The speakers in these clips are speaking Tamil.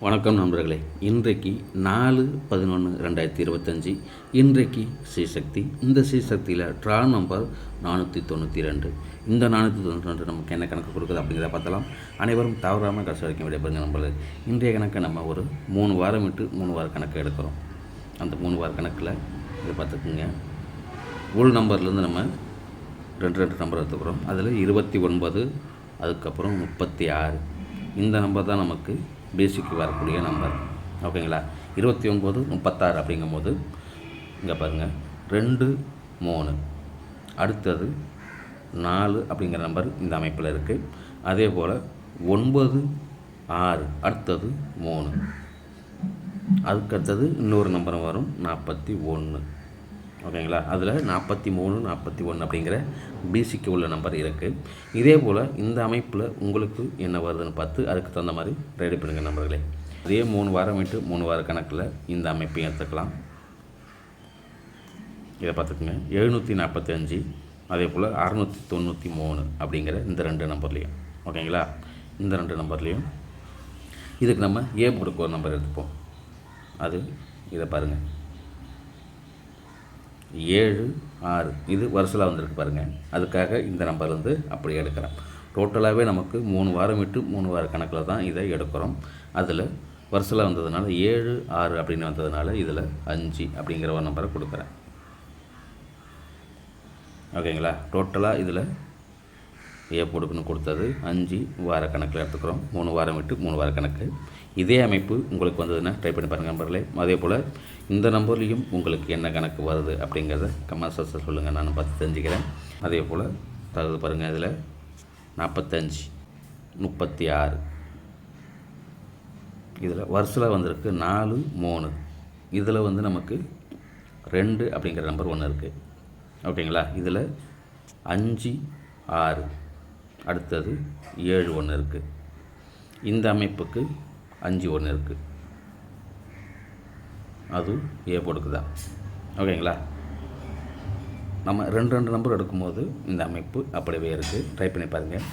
வணக்கம் நண்பர்களே. இன்றைக்கு 4/11/2025 இன்றைக்கு ஸ்ரீசக்தி. இந்த ஸ்ரீசக்தியில் ட்ரா நம்பர் 492. இந்த 492 நமக்கு என்ன கணக்கு கொடுக்குது அப்படிங்கிறத பார்த்தலாம். அனைவரும் தவறாமல் கடைசி வரைக்கும் விடைபெறுங்க நண்பர்களே. இன்றைய கணக்கை நம்ம ஒரு 3 வாரம் விட்டு 3 வார கணக்கு எடுக்கிறோம். அந்த 3 வார கணக்கில் இதை பார்த்துக்குங்க. உள் நம்பர்லேருந்து நம்ம 2 நம்பர் எடுத்துக்கிறோம். அதில் 29, அதுக்கப்புறம் 36. இந்த நம்பர் தான் நமக்கு பேசிக்கு வரக்கூடிய நம்பர். ஓகேங்களா. 29, 36 அப்படிங்கும்போது இங்கே பாருங்கள் 2, 3, அடுத்தது 4 அப்படிங்கிற நம்பர் இந்த அமைப்பில் இருக்குது. அதே போல் 9, 6, அடுத்தது 3, அதுக்கடுத்தது இன்னொரு நம்பரும் வரும் 41. ஓகேங்களா. அதில் 43, 41 அப்படிங்கிற பிசிக்கு உள்ள நம்பர் இருக்குது. இதே போல் இந்த அமைப்பில் உங்களுக்கு என்ன வருதுன்னு பார்த்து அதுக்கு தகுந்த மாதிரி ரெடி பண்ணுங்கள் நம்பர்களே. அதே 3 வாரம் விட்டு 3 வார கணக்கில் இந்த அமைப்பையும் எடுத்துக்கலாம். இதை பார்த்துக்குங்க. 745, அதே போல் 693 அப்படிங்கிற இந்த 2 நம்பர்லேயும். ஓகேங்களா. இந்த 2 நம்பர்லேயும் இதுக்கு நம்ம ஏ போர்டுக்கு ஒரு நம்பர் எடுத்துப்போம். அது இதை பாருங்கள், 7, 6 இது வருஷலாக வந்திருக்கு பாருங்கள். அதுக்காக இந்த நம்பர் வந்து அப்படியே எடுக்கிறேன். டோட்டலாகவே நமக்கு 3 வாரம் விட்டு 3 வார கணக்கில் தான் இதை எடுக்கிறோம். அதில் வருஷலாக வந்ததுனால 7, 6 அப்படின்னு வந்ததுனால இதில் 5 அப்படிங்கிற ஒரு நம்பரை கொடுக்குறேன். ஓகேங்களா. டோட்டலாக இதில் ஏ போடுக்குன்னு கொடுத்தது 5 வார கணக்கில் எடுத்துக்கிறோம். 3 வாரம் விட்டு 3 வார கணக்கு. இதே அமைப்பு உங்களுக்கு வந்ததுன்னா ட்ரை பண்ணி பாருங்கள் நம்பர்களே. அதே போல் இந்த நம்பர்லேயும் உங்களுக்கு என்ன கணக்கு வருது அப்படிங்கிறத கமெண்ட் செக்ஷனில் சொல்லுங்கள், நான் பார்த்து தெரிஞ்சுக்கிறேன். அதே போல் தகுது பாருங்கள். இதில் 45, 36 இதில் வருஷத்தில் வந்திருக்கு 4, 3 இதில் வந்து நமக்கு 2 அப்படிங்கிற நம்பர் ஒன்று இருக்குது. ஓகேங்களா. இதில் 5, 6 அடுத்தது 7 ஒன்று இருக்குது. இந்த அமைப்புக்கு 5 ஒன்று இருக்குது. அது ஏ போர்டுக்கு தான். ஓகேங்களா. நம்ம 2 நம்பர் எடுக்கும்போது இந்த அமைப்பு அப்படியே இருக்குது. ட்ரை பண்ணி பாருங்கள்.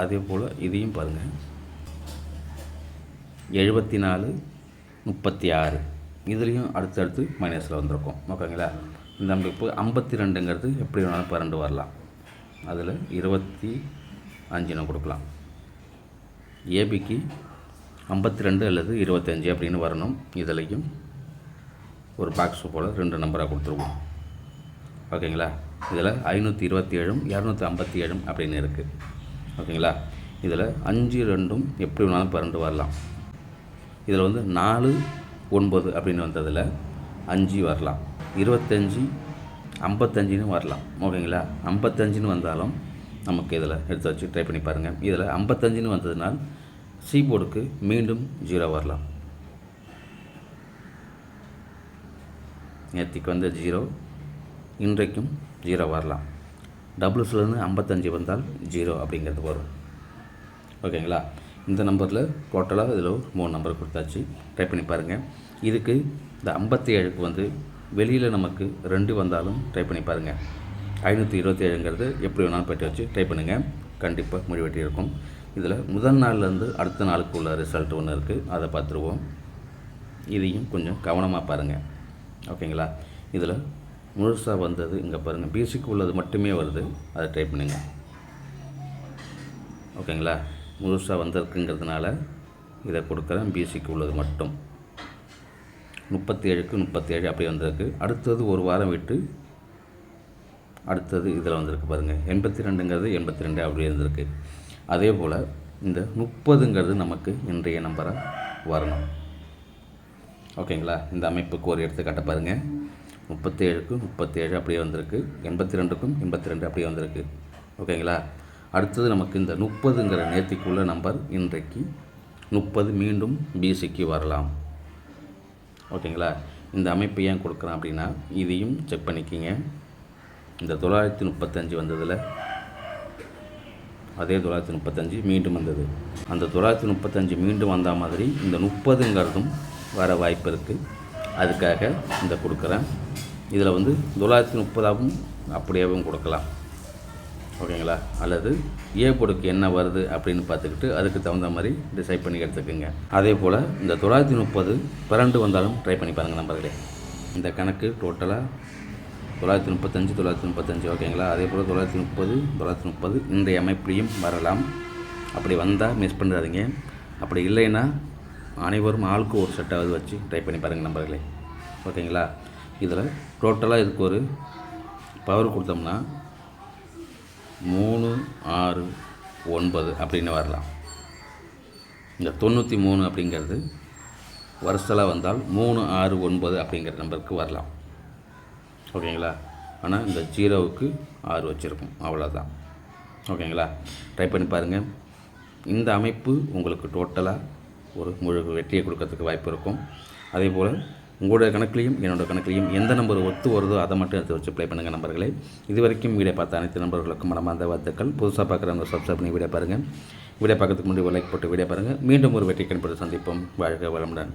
அதே போல் இதையும் பாருங்கள். 74, 36 இதுலேயும் அடுத்தடுத்து மைனஸில் வந்திருக்கும். ஓகேங்களா. இந்த அமைப்பு 52ங்கிறது எப்படி வேணாலும் 12 வரலாம். அதில் 25 கொடுக்கலாம். ஏபிக்கு 52 அல்லது 25 அப்படின்னு வரணும். இதுலேயும் ஒரு பாக்ஸ் போல் 2 நம்பராக கொடுத்துருவோம். ஓகேங்களா. இதில் 527, 257 அப்படின்னு இருக்குது. ஓகேங்களா. இதில் 5, 2 எப்படி வேணாலும் 12 வரலாம். இதில் வந்து 4, 9 அப்படின்னு வந்ததில் 5 வரலாம். 25, 55ன்னு வரலாம். ஓகேங்களா. 55ன்னு வந்தாலும் நமக்கு இதில் எடுத்து வச்சு ட்ரை பண்ணி பாருங்கள். இதில் 55ன்னு வந்ததுனால் சி போர்டுக்கு மீண்டும் 0 வரலாம். நேற்றுக்கு வந்த 0 இன்றைக்கும் 0 வரலாம். டபுள்ஸ்லேருந்து 55 வந்தால் 0 அப்படிங்கிறது வரும். ஓகேங்களா. இந்த நம்பரில் டோட்டலாக இதில் 3 நம்பர் கொடுத்தாச்சு. ட்ரை பண்ணி பாருங்கள். இதுக்கு இந்த 57க்கு வந்து வெளியில் நமக்கு 2 வந்தாலும் ட்ரை பண்ணி பாருங்கள். 527ங்கிறது எப்படி வேணாலும் போய்ட்டு வச்சு ட்ரை பண்ணுங்கள். கண்டிப்பாக முடிவெட்டி இருக்கும். இதில் முதல் நாள்லேருந்து அடுத்த நாளுக்கு உள்ள ரிசல்ட் ஒன்று இருக்குது, அதை பார்த்துருவோம். இதையும் கொஞ்சம் கவனமாக பாருங்கள். ஓகேங்களா. இதில் முழுசாக வந்தது இங்கே பாருங்கள். பேசிக் உள்ளது மட்டுமே வருது, அதை ட்ரை பண்ணுங்கள். ஓகேங்களா. முழுசாக வந்திருக்குங்கிறதுனால இதை கொடுக்குறேன். பேசிக் உள்ளது மட்டும் 37க்கு 37 அப்படி வந்திருக்கு. அடுத்தது ஒரு வாரம் விட்டு அடுத்தது இதில் வந்திருக்கு பாருங்கள். 82ங்கிறது 82 அப்படி இருந்திருக்கு. அதே போல் இந்த 30ங்கிறது நமக்கு இன்றைய நம்பராக வரணும். ஓகேங்களா. இந்த அமைப்புக்கு ஒரு எடுத்துக்காட்ட பாருங்கள். 37க்கு 37 அப்படியே வந்திருக்கு. 82க்கும் 82 அப்படியே வந்திருக்கு. ஓகேங்களா. அடுத்தது நமக்கு இந்த 30ங்கிற நேர்த்திக்குள்ள நம்பர் இன்றைக்கு 30 மீண்டும் பிசிக்கு வரலாம். ஓகேங்களா. இந்த அமைப்பு ஏன் கொடுக்குறேன் அப்படின்னா இதையும் செக் பண்ணிக்கிங்க. இந்த 935 வந்ததில் அதே 935 மீண்டும் வந்தது. அந்த 935 மீண்டும் வந்த மாதிரி இந்த 30ங்கிறதும் வர வாய்ப்பு இருக்குது. அதுக்காக இந்த கொடுக்குறேன். இதில் வந்து 930ஆகவும் அப்படியேவும் கொடுக்கலாம். ஓகேங்களா? அல்லது ஏ போர்டுக்கு என்ன வருது அப்படின்னு பார்த்துக்கிட்டு அதுக்கு தகுந்த மாதிரி டிசைட் பண்ணி எடுத்துக்கோங்க. அதே போல் இந்த 930 பிறண்டு வந்தாலும் ட்ரை பண்ணி பாருங்கள் நண்பர்களே. இந்த கணக்கு டோட்டலாக 935 ஓகேங்களா? அதே போல் 930 இன்றைய அமைப்புலையும் வரலாம். அப்படி வந்தால் மிஸ் பண்ணிடாதீங்க. அப்படி இல்லைன்னா அனைவரும் ஆளுக்கு ஒரு செட்டாவது வச்சு ட்ரை பண்ணி பாருங்கள் நண்பர்களே. ஓகேங்களா? இதில் டோட்டலாக இதுக்கு ஒரு பவர் கொடுத்தோம்னா 3, 6, 9 அப்படின்னு வரலாம். இந்த 93 அப்படிங்கிறது வருஷலாக வந்தால் 3, 6, 9 அப்படிங்கிற நம்பருக்கு வரலாம். ஓகேங்களா? ஆனால் இந்த 0க்கு 6 வச்சுருக்கும், அவ்வளோதான். ஓகேங்களா? ட்ரை பண்ணி பாருங்கள். இந்த அமைப்பு உங்களுக்கு டோட்டலாக ஒரு முழு வெற்றியை கொடுக்கறதுக்கு வாய்ப்பு இருக்கும். அதே போல் உங்களுடைய கணக்குலையும் என்னோடய கணக்குலையும் எந்த நம்பர் ஒத்து வருதோ அதை மட்டும் எடுத்து வச்சு ப்ளே பண்ணுங்கள் நண்பர்களே. இது வரைக்கும் வீடியோ பார்த்த அனைத்து நண்பர்களுக்கும் மனமார்ந்த வாழ்த்துக்கள். புதுசாக பார்க்குறவங்க சப்ஸ்கிரைப் பண்ணி வீடியோ பாருங்கள். வீடியோ பார்க்கறதுக்கு முன்னாடி ஒரு லைக் போட்டு வீடியோ பாருங்கள். மீண்டும் ஒரு வெற்றி கண்பட்டு சந்திப்போம். வாழ்க வளமுடன்.